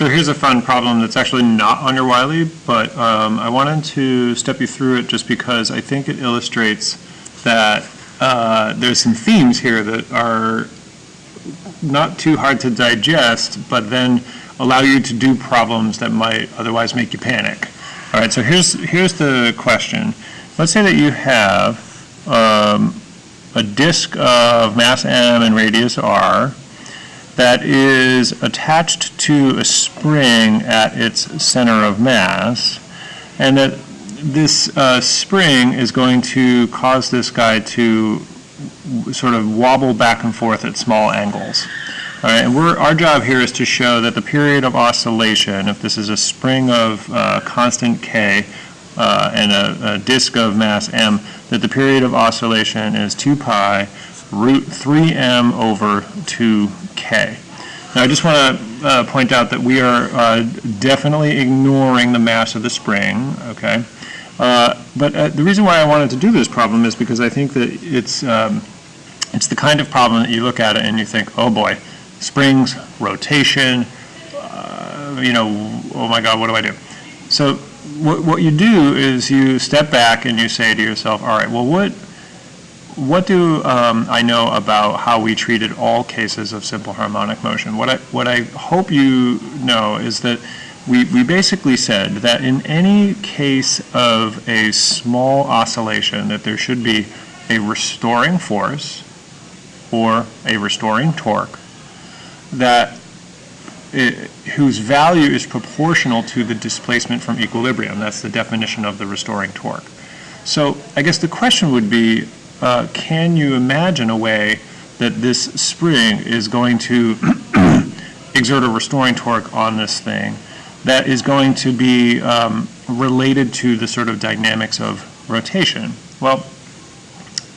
So here's a fun problem that's actually not under Wiley, but I wanted to step you through it just because I think it illustrates that there's some themes here that are not too hard to digest, but then allow you to do problems that might otherwise make you panic. All right, so here's the question. Let's say that you have a disk of mass m and radius r that is attached to a spring at its center of mass, and that this spring is going to cause this guy to sort of wobble back and forth at small angles. All right, and our job here is to show that the period of oscillation, if this is a spring of constant k and a disk of mass m, that the period of oscillation is 2 pi root 3m over 2k. Now I just want to point out that we are definitely ignoring the mass of the spring, okay? But the reason why I wanted to do this problem is because I think that it's the kind of problem that you look at it and you think, oh boy, springs, rotation, you know, oh my God, what do I do? So what you do is you step back and you say to yourself, all right, well, what do I know about how we treated all cases of simple harmonic motion? What I hope you know is that we basically said that in any case of a small oscillation that there should be a restoring force or a restoring torque whose value is proportional to the displacement from equilibrium. That's the definition of the restoring torque. So I guess the question would be, can you imagine a way that this spring is going to exert a restoring torque on this thing that is going to be related to the sort of dynamics of rotation? Well,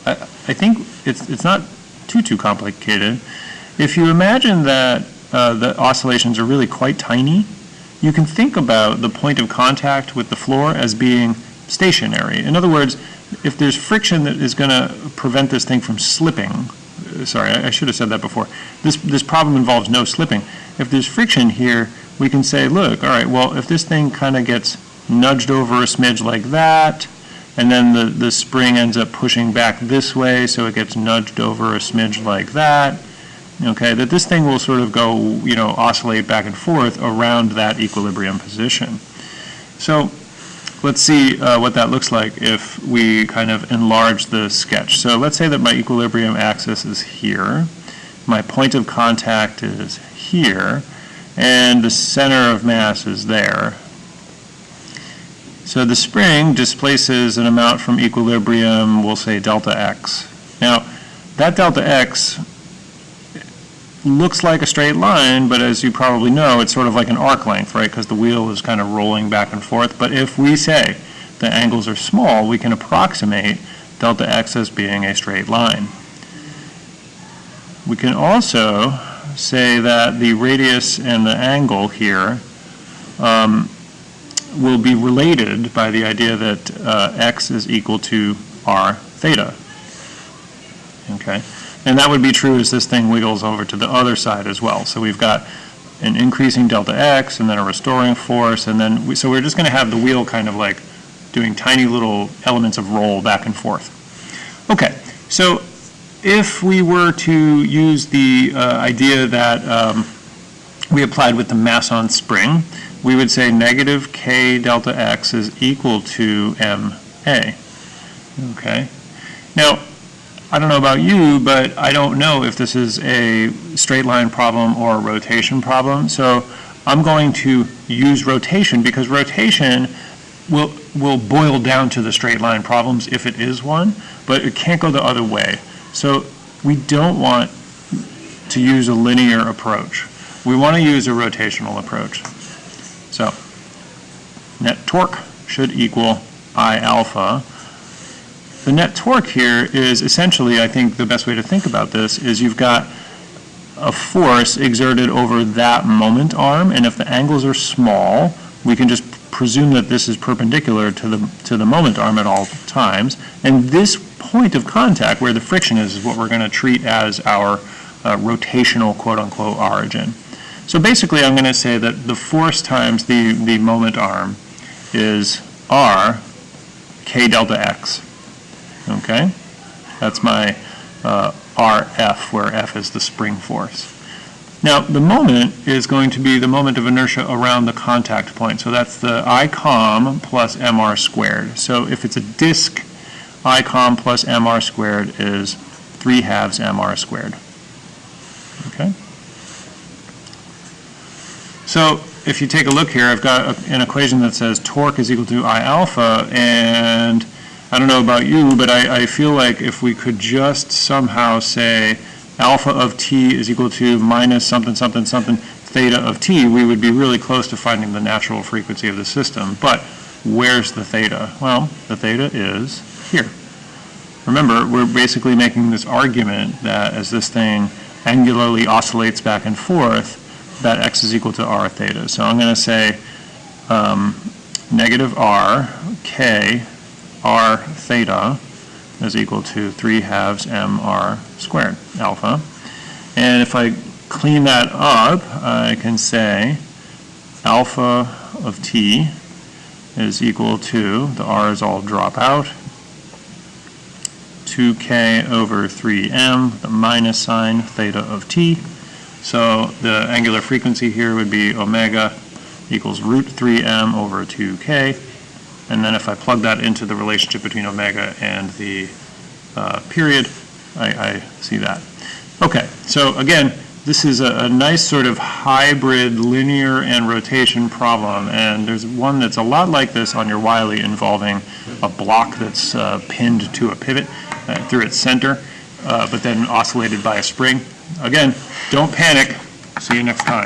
I think it's not too complicated. If you imagine that the oscillations are really quite tiny, you can think about the point of contact with the floor as being stationary. In other words, if there's friction that is going to prevent this thing from slipping, sorry, I should have said that before. This problem involves no slipping. If there's friction here, we can say, look, all right, well, if this thing kind of gets nudged over a smidge like that, and then the spring ends up pushing back this way, so it gets nudged over a smidge like that, okay, that this thing will sort of go, you know, oscillate back and forth around that equilibrium position. So let's see what that looks like if we kind of enlarge the sketch. So let's say that my equilibrium axis is here, my point of contact is here, and the center of mass is there. So the spring displaces an amount from equilibrium, we'll say delta x. Now, that delta x looks like a straight line, but as you probably know, it's sort of like an arc length, right? Because the wheel is kind of rolling back and forth. But if we say the angles are small, we can approximate delta x as being a straight line. We can also say that the radius and the angle here will be related by the idea that x is equal to r theta. Okay, and that would be true as this thing wiggles over to the other side as well. So we've got an increasing delta x and then a restoring force, and then so we're just going to have the wheel kind of like doing tiny little elements of roll back and forth. Okay, so if we were to use the idea that we applied with the mass on spring, we would say negative k delta x is equal to ma. Okay. Now, I don't know about you, but I don't know if this is a straight line problem or a rotation problem. So I'm going to use rotation because rotation will boil down to the straight line problems if it is one, but it can't go the other way. So we don't want to use a linear approach. We want to use a rotational approach. So net torque should equal I alpha. The net torque here is essentially, I think the best way to think about this is you've got a force exerted over that moment arm, and if the angles are small, we can just presume that this is perpendicular to the moment arm at all times, and this point of contact where the friction is what we're going to treat as our rotational quote-unquote origin. So basically, I'm going to say that the force times the moment arm is R K delta X. Okay? That's my RF, where F is the spring force. Now, the moment is going to be the moment of inertia around the contact point. So that's the I-com plus mr squared. So if it's a disk, I-com plus mr squared is 3/2 mr squared. Okay? So if you take a look here, I've got an equation that says torque is equal to I alpha, and I don't know about you, but I feel like if we could just somehow say alpha of t is equal to minus something, something, something, theta of t, we would be really close to finding the natural frequency of the system. But where's the theta? Well, the theta is here. Remember, we're basically making this argument that as this thing angularly oscillates back and forth, that x is equal to r theta. So I'm going to say negative r k r theta is equal to 3/2 mr squared, alpha. And if I clean that up, I can say alpha of t is equal to, the r's all drop out, 2k over 3m, the minus sign, theta of t. So the angular frequency here would be omega equals root 3m over 2k. And then if I plug that into the relationship between omega and the period, I see that. Okay, so again, this is a nice sort of hybrid linear and rotation problem, and there's one that's a lot like this on your Wiley involving a block that's pinned to a pivot through its center, but then oscillated by a spring. Again, don't panic. See you next time.